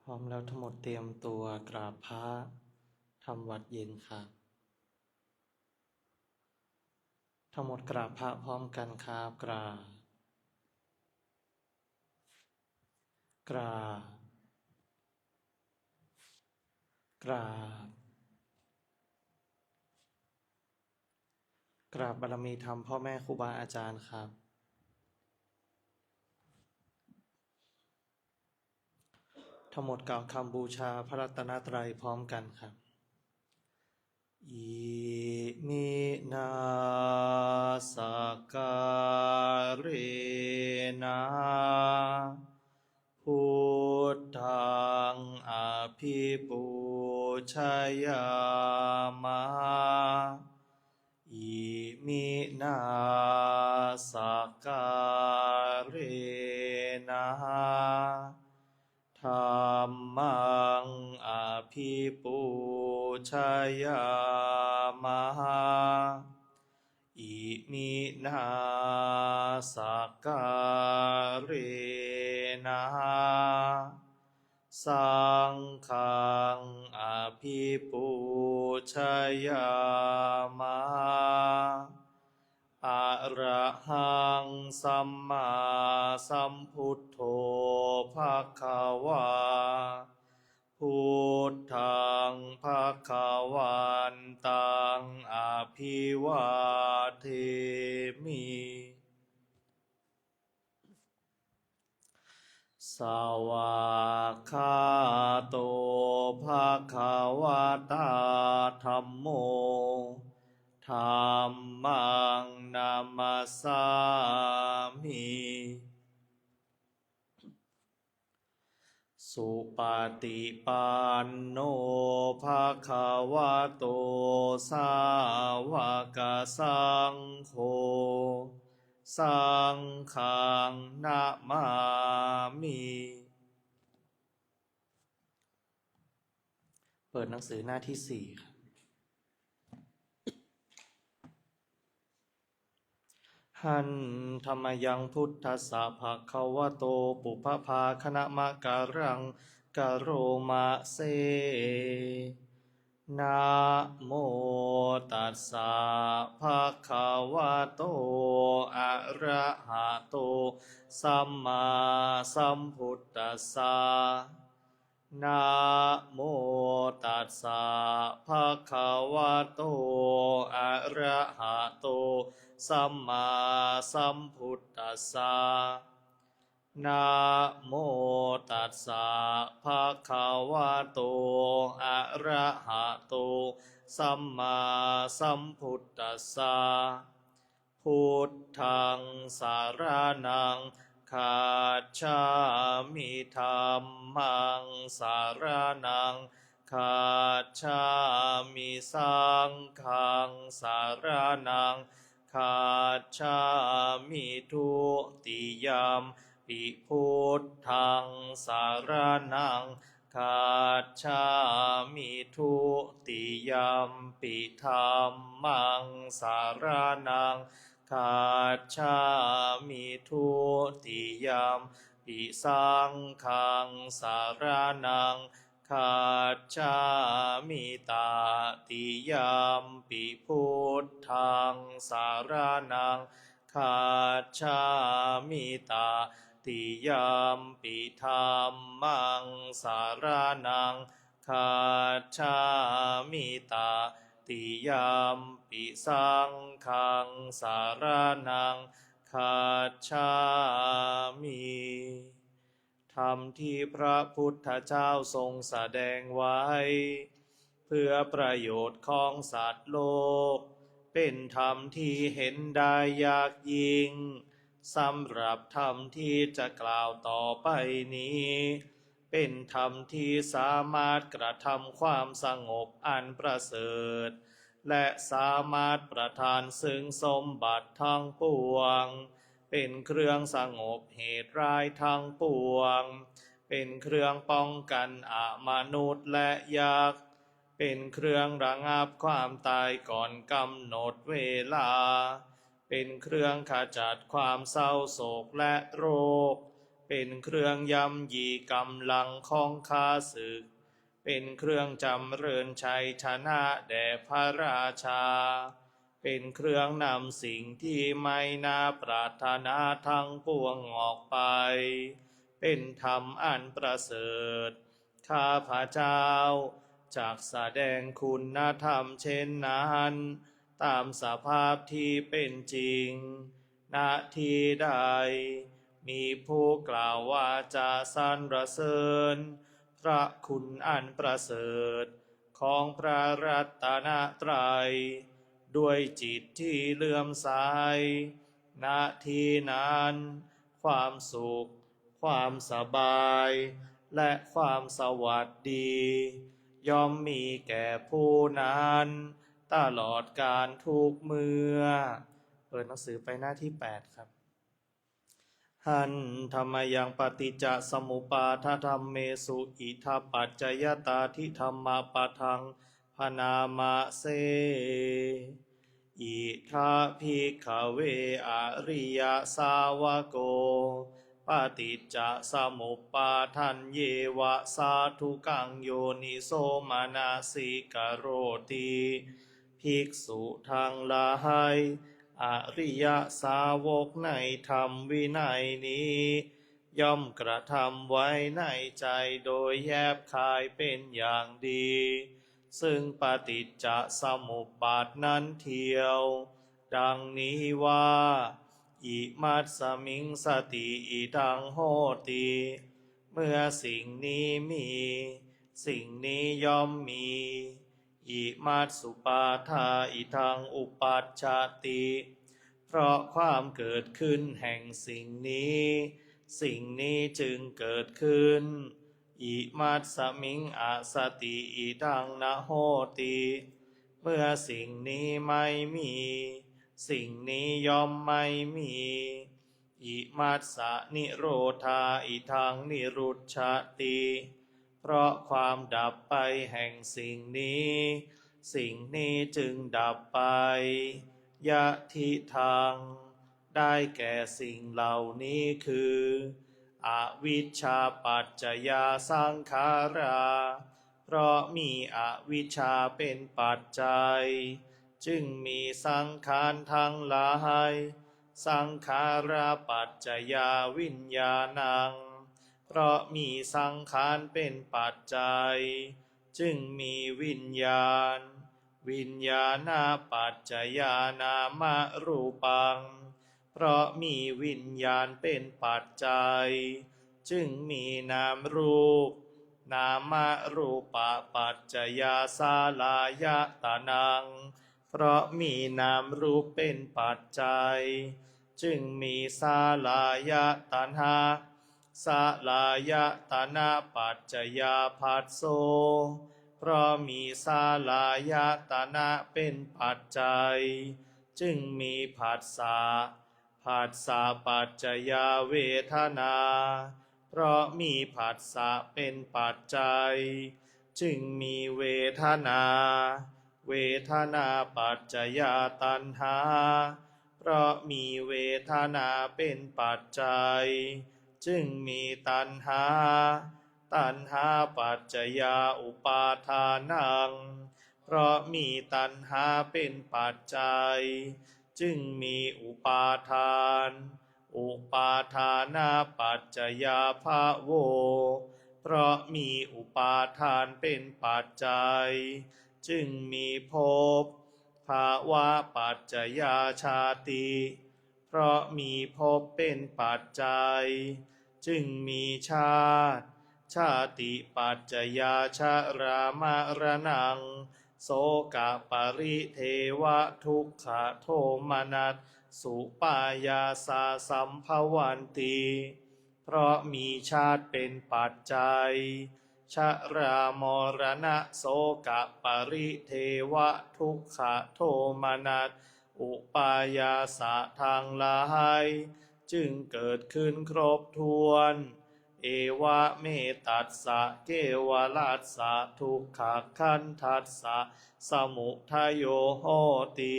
พร้อมแล้วทั้งหมดเตรียมตัวกราบพระทำวัดเย็นครับทั้งหมดกราบพระพร้อมกันครับกราบกราบกราบกราบบารมีธรรมพ่อแม่ครูบาอาจารย์ครับทั้งหมดกล่าวคำบูชาพระรัตนตรัยพร้อมกันครับอิมินาสการเรนะพุทธังอภิปูชยามะอิมินาสการเรนะธัมมังอภิปูชยามะอิมินาสการเรนะสังฆังอภิปูชยามะอะระหังสัมมาสัมพุทโธภคะวาพุทธังภคะวันตังอภิวาเทมิสวากขาโตภคะวะตาธัมโมธัมมังนามัสสามิสุปฏิปันโนภะคะวะโตสาวกสังโฆสังฆังนะมามิเปิดหนังสือหน้าที่4ครับหันธรรมยังพุทธัสสะภะคะวะโตปุพพาคณมะการังกะโรมะเซนะโมตัสสะภะคะวะโตอะระหะโตสัมมาสัมพุทธัสสะนะโมตัสสะภะคะวะโตอะระหะโตสัมมาสัมพุทธัสสะนะโมตัสสะภะคะวะโตอะระหะโตสัมมาสัมพุทธัสสะพุทธังสารนังคัจฉามิธัมมังสารนังคัจฉามิสังฆังสารนังคัจฉามิทุติยมปิพุทธังสารนังคัจฉามิทุติยมปิธัมมังสารนังคัจฉามิทุติยมปิสังฆังสารนังคัจฉามิตาติยมปิพุทธังสารนังคัจฉามิตาติยมปิธัมมังสารนังคัจฉามิตาติยมปิสังฆังสารนังคัจฉามิธรรมที่พระพุทธเจ้าทรงแสดงไว้เพื่อประโยชน์ของสัตว์โลกเป็นธรรมที่เห็นได้ยากยิ่งสำหรับธรรมที่จะกล่าวต่อไปนี้เป็นธรรมที่สามารถกระทำความสงบอันประเสริฐและสามารถประทานซึ่งสมบัติทั้งปวงเป็นเครื่องสงบเหตุร้ายทั้งปวงเป็นเครื่องป้องกันอมนุษย์และยักษ์เป็นเครื่องระงับความตายก่อนกำหนดเวลาเป็นเครื่องขจัดความเศร้าโศกและโรค เป็นเครื่องย่ำยีกำลังของข้าศึกเป็นเครื่องจำเริญชัยชนะแด่พระราชาเป็นเครื่องนำสิ่งที่ไม่น่าปรารถนาทั้งปวงออกไปเป็นธรรมอันประเสริฐข้าพระเจ้าจากแสดงคุณธรรมเช่นนั้นตามสภาพที่เป็นจริงณที่ใดมีผู้กล่าวว่าจะสรรเสริญพระคุณอันประเสริฐของพระรัตนตรัยด้วยจิตที่เลื่อมใสณที่นั้นความสุขความสบายและความสวัสดีย่อมมีแก่ผู้นั้นตลอดกาลทุกเมื่อเปิดหนังสือไปหน้าที่8ครับหันธรรมยังปฏิจจสมุปบาทธรรมเมสุอิทัปปัจจยตาทิธรรมปะทังพนามะเสอิทัภิกขเวอริยสาวโกปฏิจจสมุปบาทันเยวะสาธุกังโยนิโสมนาสิกโรติภิกษุทั้งหลายอริยสาวกในธรรมวินัยนี้ย่อมกระทำไว้ในใจโดยแยบคายเป็นอย่างดีซึ่งปฏิจจสมุปบาทนั้นเทียวดังนี้ว่าอิมัสสมิงสติอิทังโหติเมื่อสิ่งนี้มีสิ่งนี้ย่อมมีอิมัสสุปาทาอิทังอุปัชชติเพราะความเกิดขึ้นแห่งสิ่งนี้สิ่งนี้จึงเกิดขึ้นอิมัสสมิงอสติอิทังนะโหติเมื่อสิ่งนี้ไม่มีสิ่งนี้ย่อมไม่มีอิมัสสนิโรธาอิทังนิรุชชติเพราะความดับไปแห่งสิ่งนี้สิ่งนี้จึงดับไปยะทิทังได้แก่สิ่งเหล่านี้คืออวิชชาปัจจยาสังขาราเพราะมีอวิชชาเป็นปัจจัยจึงมีสังขารทั้งหลายสังขาราปัจจยาวิญญาณังเพราะมีสังขารเป็นปัจจัยจึงมีวิญญาณวิญญาณปัจจยานามรูปังเพราะมีวิญญาณเป็นปัจจัยจึงมีนามรูปนามรูปปัจจยาสาลายตนังเพราะมีนามรูปเป็นปัจจัยจึงมีสาลายตนะสาลายตนะปัจจยาภัสโสเพราะมีสาลายตนะเป็นปัจจัยจึงมีผัสสะผัสสะปัจจยาเวทนาเพราะมีผัสสะเป็นปัจจัยจึงมีเวทนาเวทนาปัจจยาตัณหาเพราะมีเวทนาเป็นปัจจัยจึงมีตัณหาตัณหาปัจจยาอุปาทานังเพราะมีตัณหาเป็นปัจจัยจึงมีอุปาทานอุปาทานาปัจจยาภะโวเพราะมีอุปาทานเป็นปัจจัยจึงมีภพภาวะปัจจยาชาติเพราะมีภพเป็นปัจจัยจึงมีชาติชาติปัจจยาชรามรณังโสกปริเทวทุกขโทมนัสสุปายาสาสัมภวันติเพราะมีชาติเป็นปัจจัยชรามรณะโสกปริเทวทุกขโทมนัสอุปายาสะทางหลายจึงเกิดขึ้นครบถ้วนเอวะเมตัสสะเกวลัสสะทุกขขันธัสสะสมุทัยโยโหติ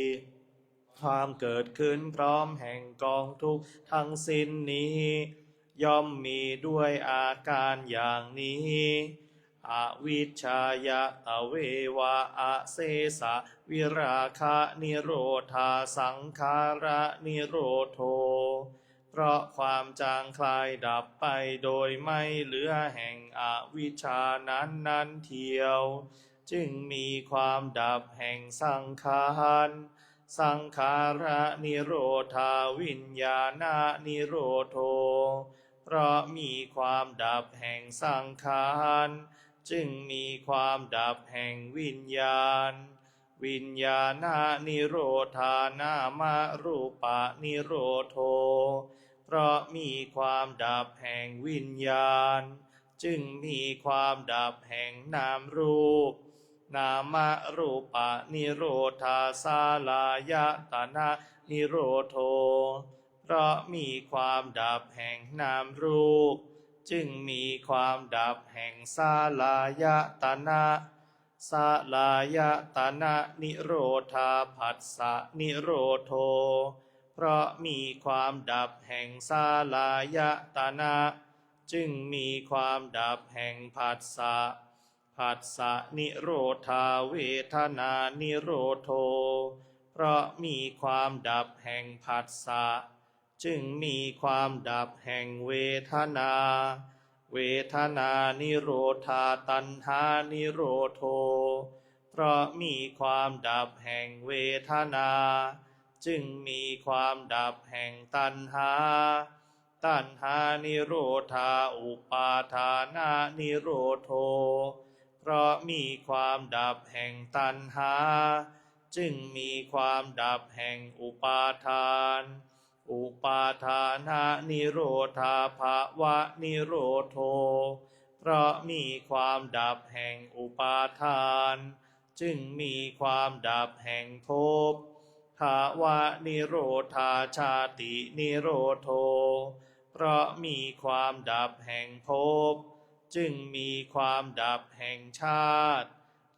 ความเกิดขึ้นพร้อมแห่งกองทุกข์ทั้งสิ้นนี้ ย่อมมีด้วยอาการอย่างนี้อวิชชายะตะเววะอะเสสะวิราคะนิโรธาสังขาระนิโรโธเพราะความจางคลายดับไปโดยไม่เหลือแห่งอวิชชานั้นเทียวจึงมีความดับแห่งสังขารสังขาระนิโรธาวิญญาณนิโรโธเพราะมีความดับแห่งสังขารจึงมีความดับแห่งวิญญาณวิญญาณนิโรธานามรูปะนิโรโธเพราะมีความดับแห่งวิญญาณจึงมีความดับแห่งนามรูปนามรูปะนิโรธาสาลายตนะนิโรโธเพราะมีความดับแห่งนามรูปจึงมีความดับแห่งสาลายตนะสาลายตนะนิโรธาผัสสะนิโรโธเพราะมีความดับแห่งสาลายตนะจึงมีความดับแห่งผัสสะผัสสะนิโรธาเวทนานิโรโธเพราะมีความดับแห่งผัสสะจึงมีความดับแห่งเวทนาเวทนานิโรธาตัณหานิโรโธเพราะมีความดับแห่งเวทนาจึงมีความดับแห่งตัณหาตัณหานิโรธาอุปาทานานิโรโธเพราะมีความดับแห่งตัณหาจึงมีความดับแห่งอุปาทานอุปาทานานิโรธาภวะนิโรโธเพราะมีความดับแห่งอุปาทานจึงมีความดับแห่งภพภาวะนิโรธาชาตินิโรโธเพราะมีความดับแห่งภพจึงมีความดับแห่งชาติ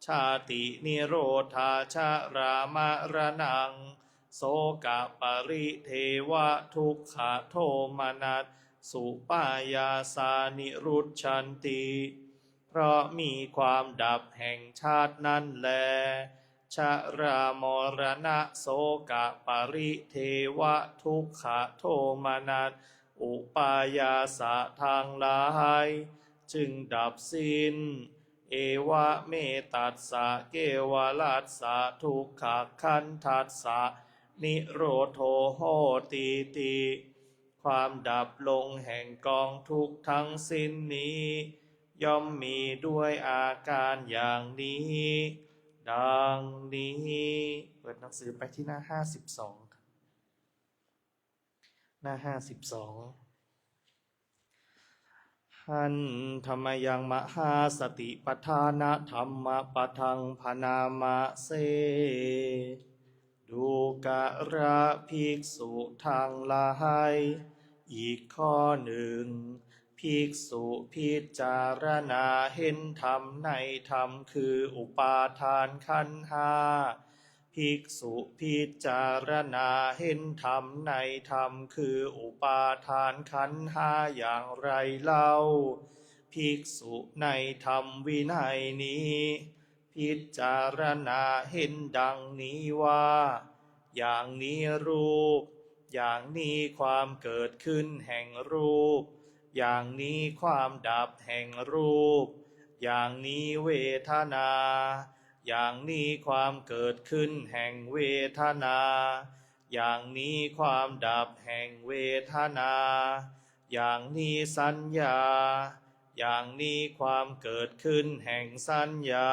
ชาตินิโรธาชรามรณังโสกปริเทวะทุกขโทมนัสสุปายาสานิรุชชันติเพราะมีความดับแห่งชาตินั้นแลชรามรณะโสกปริเทวะทุกขโทมนัสอุปายาสะทางหลายจึงดับสิ้นเอวะเมตัสสะเกวลัสสะทุกขคันทัสสะนิโรโธโหติติความดับลงแห่งกองทุกข์ทั้งสิ้นนี้ย่อมมีด้วยอาการอย่างนี้ดังนี้เปิดหนังสือไปที่หน้า52หน้า52หันธรรมยังมหาสติปทานธรรมปทังพนามะเสดูกระภิกษุทางหลายอีกข้อหนึ่งภิกษุพิจารณาเห็นธรรมในธรรมคืออุปาทานขันธ์ห้าภิกษุพิจารณาเห็นธรรมในธรรมคืออุปาทานขันธ์ห้าอย่างไรเล่าภิกษุในธรรมวินัยนี้พิจารณาเห็นดังนี้ว่าอย่างนี้รูปอย่างนี้ความเกิดขึ้นแห่งรูปอย่างนี้ความดับแห่งรูปอย่างนี้เวทนาอย่างนี้ความเกิดขึ้นแห่งเวทนาอย่างนี้ความดับแห่งเวทนาอย่างนี้สัญญาอย่างนี้ความเกิดขึ้นแห่งสัญญา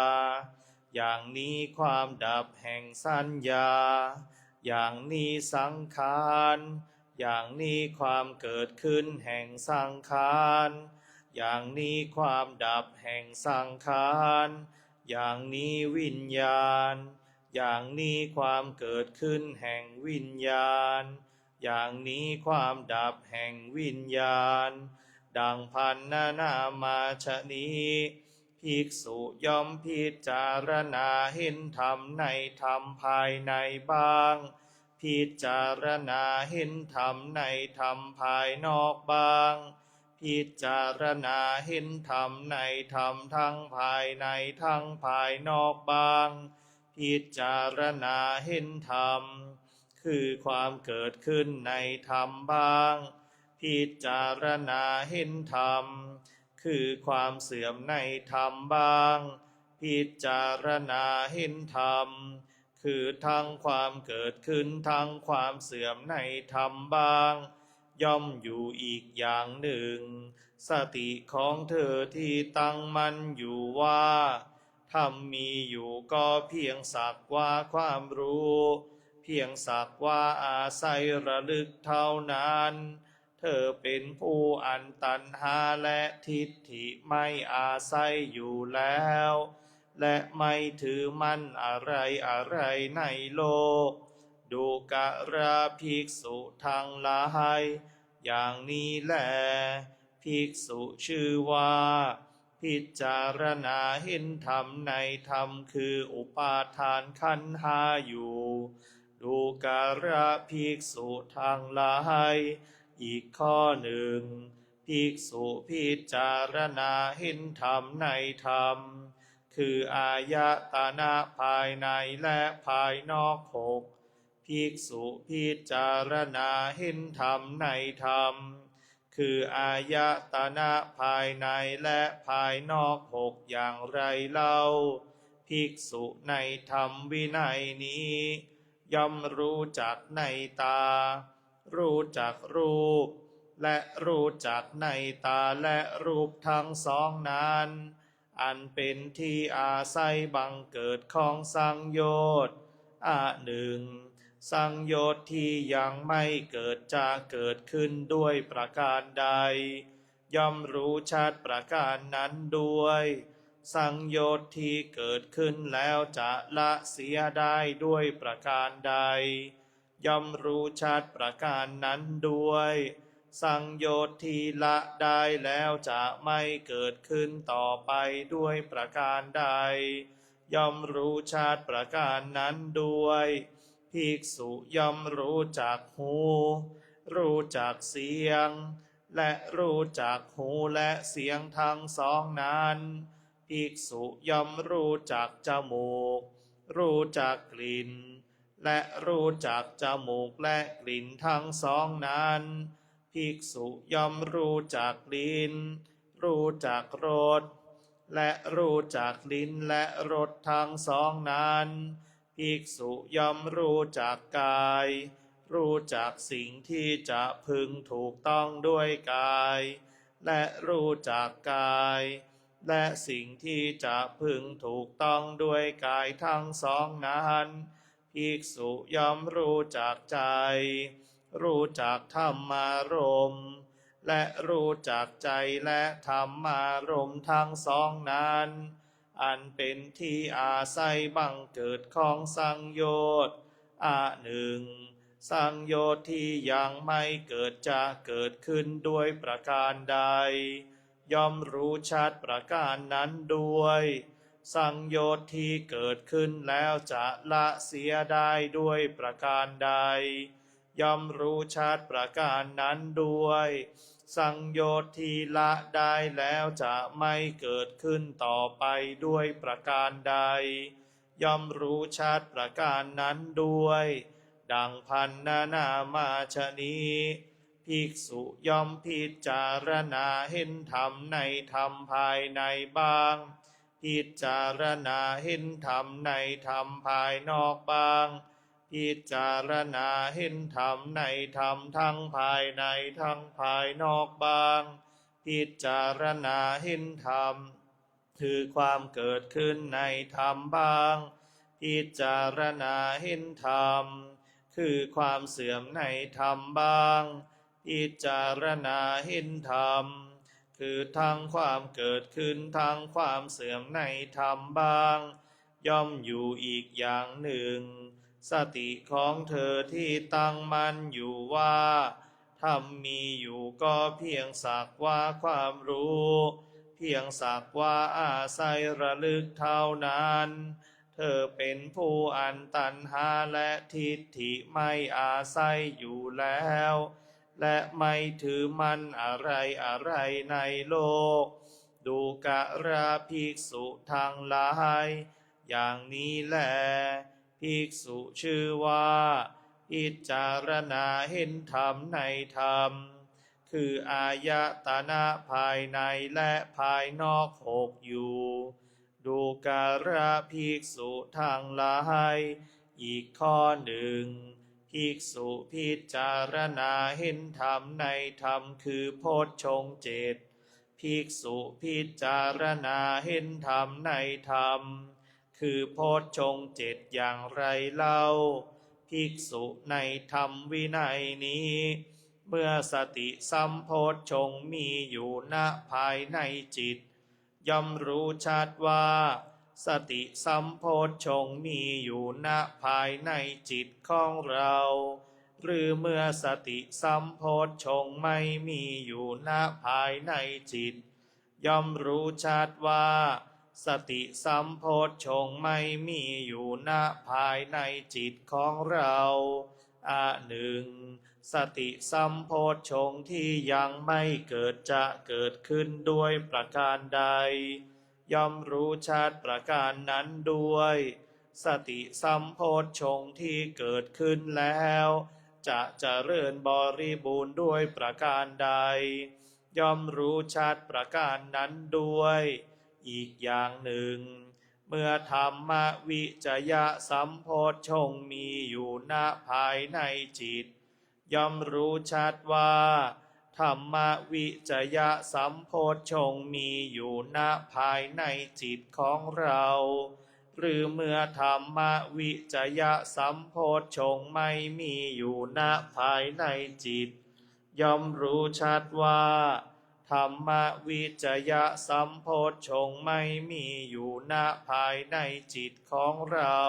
อย่างนี้ความดับแห่งสัญญาอย่างนี้สังขารอย่างนี้ความเกิดขึ้นแห่งสังขารอย่างนี้ความดับแห่งสังขารอย่างนี้วิญญาณอย่างนี้ความเกิดขึ้นแห่งวิญญาณอย่างนี้ความดับแห่งวิญญาณดังพันนามาชนี้ภิกษุย่อมพิจารณาเห็นธรรมในธรรมภายในบ้างพิจารณาเห็นธรรมในธรรมภายนอกบ้าง พิจารณาเห็นธรรมในธรรมทั้งภายในทั้งภายนอกบ้างพิจารณาเห็นธรรมคือความเกิดขึ้นในธรรมบ้างพิจารณาเห็นธรรมคือความเสื่อมในธรรมบ้างพิจารณาเห็นธรรมคือทั้งความเกิดขึ้นทั้งความเสื่อมในธรรมบ้างย่อมอยู่อีกอย่างหนึ่งสติของเธอที่ตั้งมั่นอยู่ว่าธรรมมีอยู่ก็เพียงสักว่าความรู้เพียงสักว่าอาศัยระลึกเท่านั้นเธอเป็นผู้อันตัณหาและทิฏฐิไม่อาศัยอยู่แล้วและไม่ถือมั่นอะไรอะไรในโลกดูกราภิกษุทั้งหลายอย่างนี้แลภิกษุชื่อว่าพิจารณาเห็นธรรมในธรรมคืออุปาทานขันธ์ห้าอยู่ดูการะภิกษุทั้งหลายอีกข้อหนึ่งภิกษุพิจารณาเห็นธรรมในธรรมคืออายตนะภายในและภายนอกหกภิกษุพิจารณาเห็นธรรมในธรรมคืออายตนะภายในและภายนอกหกอย่างไรเล่าภิกษุในธรรมวินัยนี้ย่อมรู้จักในตารู้จักรูปและรู้จักในตาและรูปทั้งสองนั้นอันเป็นที่อาศัยบังเกิดของสังโยชน์หนึ่งสังโยชน์ที่ยังไม่เกิดจะเกิดขึ้นด้วยประการใดย่อมรู้ชัดประการนั้นด้วยสังโยชน์ที่เกิดขึ้นแล้วจะละเสียได้ด้วยประการใดย่อมรู้ชัดประการนั้นด้วยสังโยชน์ที่ละได้แล้วจะไม่เกิดขึ้นต่อไปด้วยประการใดย่อมรู้ชัดประการนั้นด้วยภิกษุย่อมรู้จักหูรู้จักเสียงและรู้จักหูและเสียงทั้งสองนั้นภิกษุย่อมรู้จักจมูกรู้จักกลิ่นและรู้จักจมูกและกลิ่นทั้งสองนั้นภิกษุย่อมรู้จักลิ้นรู้จักรสและรู้จักลิ้นและรสทั้งสองนั้นภิกษุย่อมรู้จักกายรู้จักสิ่งที่จะพึงถูกต้องด้วยกายและรู้จักกายและสิ่งที่จะพึงถูกต้องด้วยกายทั้งสองนั้นภิกษุย่อมรู้จักใจรู้จักธรรมารมณ์และรู้จักใจและธรรมารมณ์ทั้งสองนั้นอันเป็นที่อาศัยบังเกิดของสังโยชน์หนึ่งสังโยชน์ที่ยังไม่เกิดจะเกิดขึ้นด้วยประการใดย่อมรู้ชัดประการนั้นด้วยสังโยชน์ที่เกิดขึ้นแล้วจะละเสียได้ด้วยประการใดย่อมรู้ชัดประการนั้นด้วยสังโยชน์ที่ละได้แล้วจะไม่เกิดขึ้นต่อไปด้วยประการใดย่อมรู้ชัดประการนั้นด้วยดังพันนามาชนี้ภิกษุย่อมพิจารณาเห็นธรรมในธรรมภายในบ้างพิจารณาเห็นธรรมในธรรมภายนอกบ้างพิจารณาเห็นธรรมในธรรมทั้งภายในทั้งภายนอกบ้างพิจารณาเห็นธรรมคือความเกิดขึ้นในธรรมบ้างพิจารณาเห็นธรรมคือความเสื่อมในธรรมบ้างพิจารณาเห็นธรรมคือทั้งความเกิดขึ้นทั้งความเสื่อมในธรรมบ้างย่อมอยู่อีกอย่างหนึ่งสติของเธอที่ตั้งมั่นอยู่ว่าธรรมมีอยู่ก็เพียงสักว่าความรู้เพียงสักว่าอาศัยระลึกเท่านั้นเธอเป็นผู้อันตัณหาและทิฏฐิไม่อาศัยอยู่แล้ว และไม่ถือมันอะไรอะไรในโลกดูกราภิกษุทั้งหลายอย่างนี้แลภิกษุชื่อว่าพิจารณาเห็นธรรมในธรรมคืออายตนะภายในและภายนอกหกอยู่ดูการะภิกษุทั้งหลายอีกข้อหนึ่งภิกษุพิจารณาเห็นธรรมในธรรมคือโพชฌงค์เจ็ดภิกษุพิจารณาเห็นธรรมในธรรมคือโพชฌงค์เจ็ดอย่างไรเล่าภิกษุในธรรมวินัยนี้เมื่อสติสัมโพชฌงค์มีอยู่ณภายในจิตย่อมรู้ชัดว่าสติสัมโพชฌงค์มีอยู่ณภายในจิตของเราหรือเมื่อสติสัมโพชฌงค์ไม่มีอยู่ณภายในจิตย่อมรู้ชัดว่าสติสัมโพชฌงค์ไม่มีอยู่ณภายในจิตของเราหนึ่งสติสัมโพชฌงค์ที่ยังไม่เกิดจะเกิดขึ้นด้วยประการใดย่อมรู้ชัดประการนั้นด้วยสติสัมโพชฌงค์ที่เกิดขึ้นแล้วจะเจริญบริบูรณ์ด้วยประการใดย่อมรู้ชัดประการนั้นด้วยอีกอย่างหนึ่งเมื่อธรรมวิจยะสัมโพชฌงค์มีอยู่ณภายในจิตย่อมรู้ชัดว่าธรรมวิจยะสัมโพชฌงค์มีอยู่ณภายในจิตของเราหรือเมื่อธรรมวิจยะสัมโพชฌงค์ไม่มีอยู่ณภายในจิตย่อมรู้ชัดว่าธรรมวิจยะสัมโพชฌงค์ไม่มีอยู่ณภายในจิตของเรา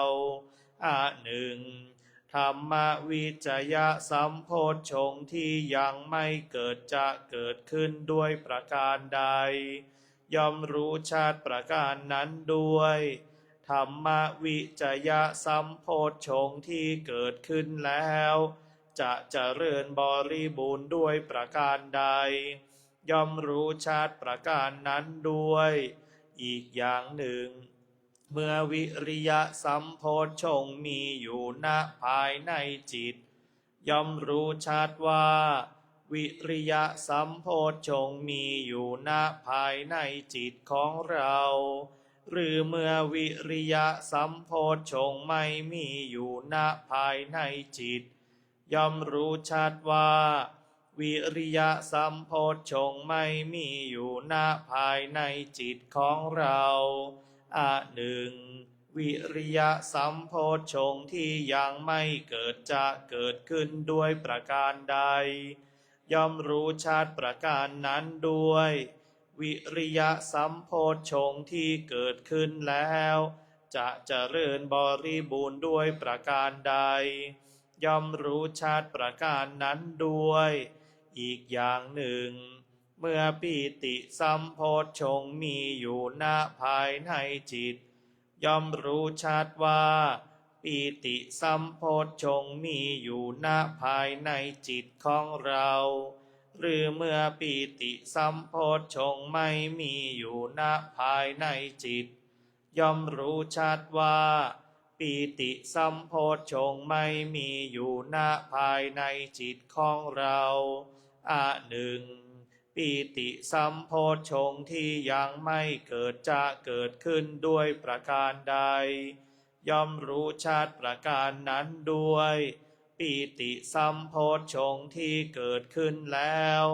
หนึ่งธรรมวิจยะสัมโพชฌงค์ที่ยังไม่เกิดจะเกิดขึ้นด้วยประการใดย่อมรู้ชัดประการนั้นด้วยธรรมวิจยะสัมโพชฌงค์ที่เกิดขึ้นแล้วจะเจริญบริบูรณ์ด้วยประการใดย่อมรู้ชัดประการนั้นด้วยอีกอย่างหนึ่งเมื่อวิริยะสัมโพชฌงค์มีอยู่ณภายในจิตย่อมรู้ชัดว่าวิริยะสัมโพชฌงค์มีอยู่ณภายในจิตของเราหรือเมื่อวิริยะสัมโพชฌงค์ไม่มีอยู่ณภายในจิตย่อมรู้ชัดว่าวิริยะสัมโพชฌงค์ไม่มีอยู่ณภายในจิตของเราหนึ่งวิริยะสัมโพชฌงค์ที่ยังไม่เกิดจะเกิดขึ้นด้วยประการใดย่อมรู้ชัดประการนั้นด้วยวิริยะสัมโพชฌงค์ที่เกิดขึ้นแล้วจะเจริญบริบูรณ์ด้วยประการใดย่อมรู้ชัดประการนั้นด้วยอีกอย่างหนึ่งเมื่อปีติสัมโพชฌงค์มีอยู่ณภายในจิตย่อมรู้ชัดว่าปีติสัมโพชฌงค์มีอยู่ณภายในจิตของเราหรือเมื่อปีติสัมโพชฌงค์ไม่มีอยู่ณภายในจิตย่อมรู้ชัดว่าปีติสัมโพชฌงค์ไม่มีอยู่ณภายในจิตของเราหนึ่งปีติสัมโพชฌงค์ที่ยังไม่เกิดจะเกิดขึ้นด้วยประการใดย่อมรู้ชัดประการนั้นด้วยปีติสัมโพชฌงค์ที่เกิดขึ้นแล้ว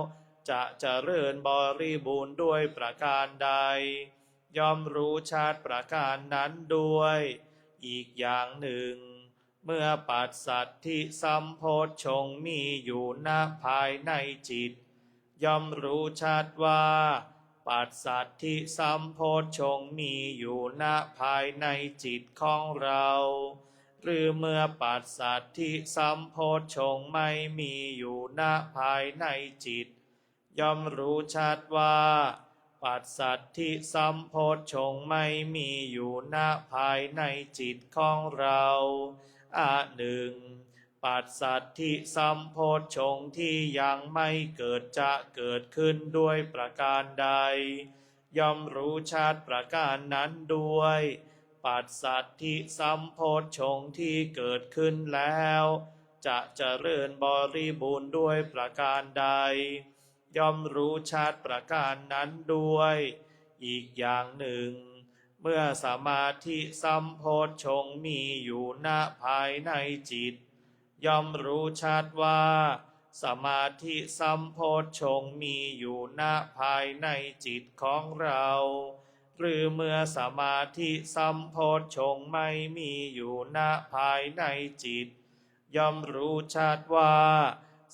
จะเจริญบริบูรณ์ด้วยประการใดย่อมรู้ชัดประการนั้นด้วยอีกอย่างหนึ่งเมื่อปัสสัทธิสัมโพชฌงค์มีอยู่ณภายในจิตย่อมรู้ชัดว่าปัสสัทธิสัมโพชฌงค์มีอยู่ณภายในจิตของเราหรือเมื่อปัสสัทธิสัมโพชฌงค์ไม่มีอยู่ณภายในจิตย่อมรู้ชัดว่าปัสสัทธิสัมโพชฌงค์ไม่มีอยู่ณภายในจิตของเราหนึ่ง ปัสสัทธิสัมโพชฌงค์ที่ยังไม่เกิดจะเกิดขึ้นด้วยประการใดย่อมรู้ชัดประการนั้นด้วยปัสสัทธิสัมโพชฌงค์ที่เกิดขึ้นแล้วจะเจริญบริบูรณ์ด้วยประการใดย่อมรู้ชัดประการนั้นด้วยอีกอย่างหนึ่งเมื่อสมาธิสัมโพชฌงค์มีอยู่ณภายในจิตย่อมรู้ชัดว่าสมาธิสัมโพชฌงค์มีอยู่ณภายในจิตของเราหรือเมื่อสมาธิสัมโพชฌงค์ไม่มีอยู่ณภายในจิตย่อมรู้ชัดว่า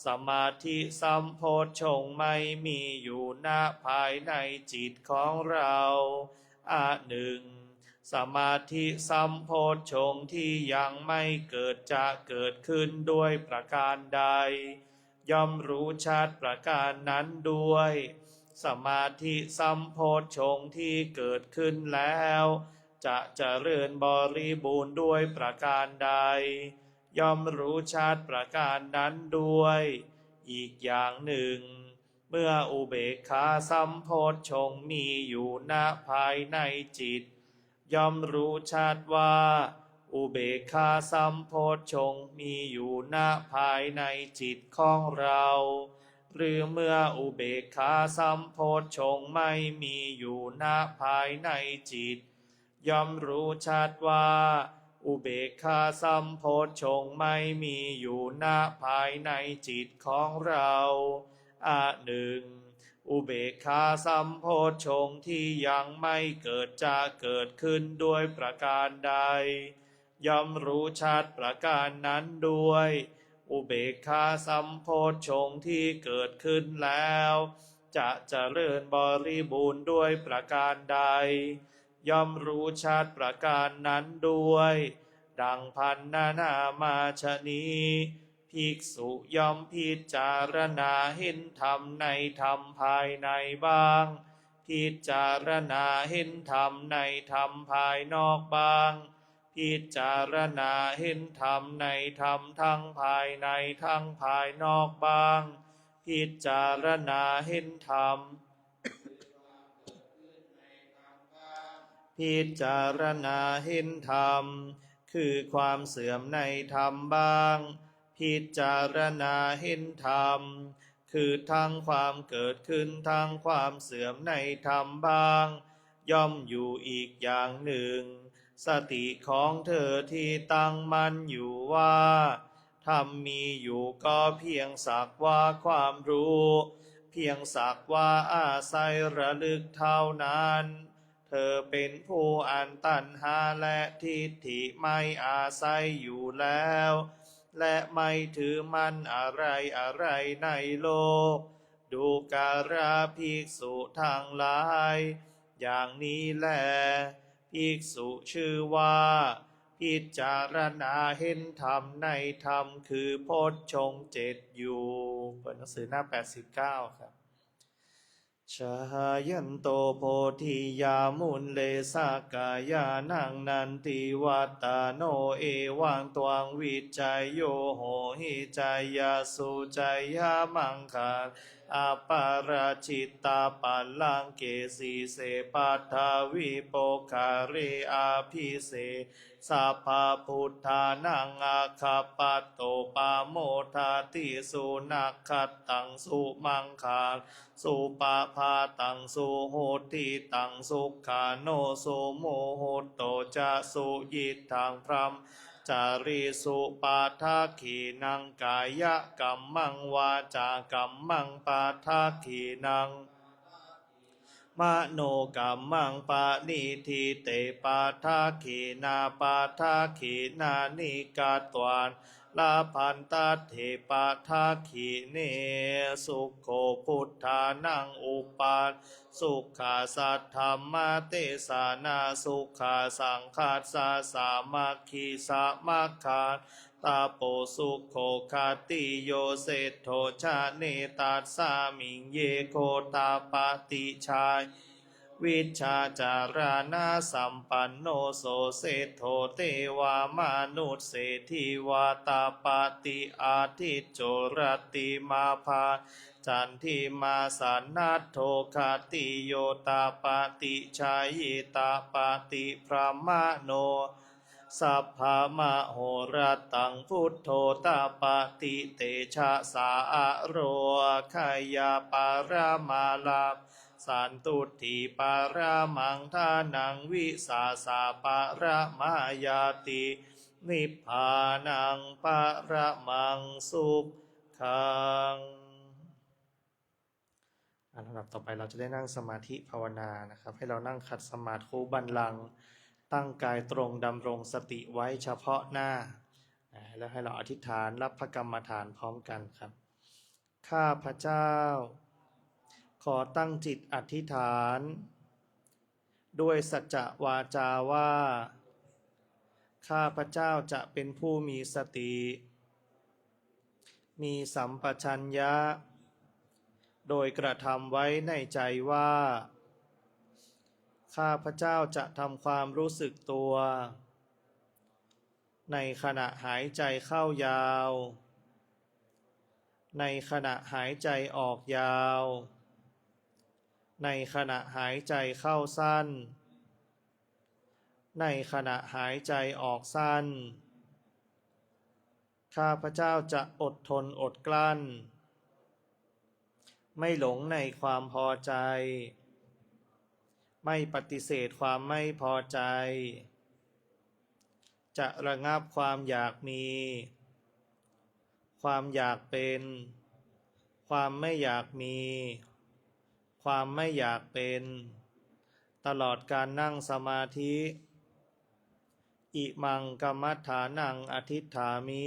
สมาธิสัมโพชฌงค์ไม่มีอยู่ณภายในจิตของเราหนึ่งสมาธิสัมโพชฌงค์ที่ยังไม่เกิดจะเกิดขึ้นด้วยประการใดย่อมรู้ชัดประการนั้นด้วยสมาธิสัมโพชฌงค์ที่เกิดขึ้นแล้วจะเจริญบริบูรณ์ด้วยประการใดย่อมรู้ชัดประการนั้นด้วยอีกอย่างหนึ่งเมื่ออุเบกขาสัมโพชฌงค์มีอยู่ณภายในจิตย่อมรู้ชัดว่าอุเบกขาสัมโพชฌงค์มีอยู่ณภายในจิตของเราหรือเมื่ออุเบกขาสัมโพชฌงค์ไม่มีอยู่ณภายในจิตย่อมรู้ชัดว่าอุเบกขาสัมโพชฌงค์ไม่มีอยู่ณภายในจิตของเราหนึ่งอุเบกขาสัมโพชฌงค์ที่ยังไม่เกิดจะเกิดขึ้นด้วยประการใดย่อมรู้ชัดประการนั้นด้วยอุเบกขาสัมโพชฌงค์ที่เกิดขึ้นแล้วจะเจริญบริบูรณ์ด้วยประการใดย่อมรู้ชัดประการนั้นด้วยดังพันนามาชนี้ภิกษุย่อมพิจารณาเห็นธรรมในธรรมภายในบ้างพิจารณาเห็นธรรมในธรรมภายนอกบ้างพิจารณาเห็นธรรมในธรรมทั้งภายในทั้งภายนอกบ้างพิจารณาเห็นธรรมพิจารณาเห็นธรรมคือความเสื่อมในธรรมบ้างพิจารณาเห็นธรรมคือทั้งความเกิดขึ้นทั้งความเสื่อมในธรรมบ้างย่อมอยู่อีกอย่างหนึ่งสติของเธอที่ตั้งมั่นอยู่ว่าธรรมมีอยู่ก็เพียงสักว่าความรู้เพียงสักว่าอาศัยระลึกเท่านั้นเธอเป็นผู้อันตัณหาและทิฏฐิไม่อาศัยอยู่แล้วและไม่ถือมั่นอะไรอะไรในโลกดูการะภิกษุทั้งหลายอย่างนี้แลภิกษุชื่อว่าพิจารณาเห็นธรรมในธรรมคือโพชฌงค์7อยู่เปิดหนังสือหน้า89ครับชายันโตโพธิยามุนเลสากายานังนันติวัตตาโนเอวังตวังวิจัยโยโหหิจายาสุจายามังคาอาปาราชิตาปัลลังเกสีเสปัทาวิโปคาเรอาภิเสสัพพพุทธานังอาคาปัตโตปาโมทาติสุนักขัตตังสุมังคาสุปาพาตังสุโหติตังสุขาโนสุโมโหโตจะสุยิทังพรัมจาริสุปาทาขีนังกายกัมมังวาจากัมมังปาทาขีนังมโนกัมมังปานิทิเตปาทาขีนาปาทาขีนานิกาตวันลาพันตเถปาทาขีเนสุโขพุทธานังอุปาสุขาสัทธรรมเตสานาสุขาสังฆาสาสามัคคีสามัคคาตาโปสุโขคาติโยเสโทชาเนตัสสามิงเยโคตาปฏิชาย วิชชาจารานาสัมปันโนโสเศธโธเทวามนุษย์เศรษฐีวาตาปติอาทิจโจรติมาภาจันทิมาสันนัตโทคาติโยตาปติชายตาปติพระมโนสัพพะมะโหรตังพุทโธตาปติเตชะสาโรขยาปารามาลาสันตุติปารามังทานังวิสาสาปาระมายาตินิพพานังปาระมังสุขังลำดับต่อไปเราจะได้นั่งสมาธิภาวนานะครับให้เรานั่งขัดสมาธิบัลลังก์ตั้งกายตรงดำรงสติไว้เฉพาะหน้าแล้วให้เราอธิษฐานรับพระกรรมฐานพร้อมกันครับข้าพระเจ้าขอตั้งจิตอธิษฐานด้วยสัจจะวาจาว่าข้าพระเจ้าจะเป็นผู้มีสติมีสัมปชัญญะโดยกระทำไว้ในใจว่าข้าพระเจ้าจะทำความรู้สึกตัวในขณะหายใจเข้ายาวในขณะหายใจออกยาวในขณะหายใจเข้าสั้นในขณะหายใจออกสั้นข้าพระเจ้าจะอดทนอดกลั้นไม่หลงในความพอใจไม่ปฏิเสธความไม่พอใจจะระงับความอยากมีความอยากเป็นความไม่อยากมีความไม่อยากเป็นตลอดการนั่งสมาธิอิมังกัมมัฏฐานังอธิษฐามิ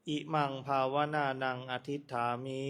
อิมังภาวนานังอธิษฐามิ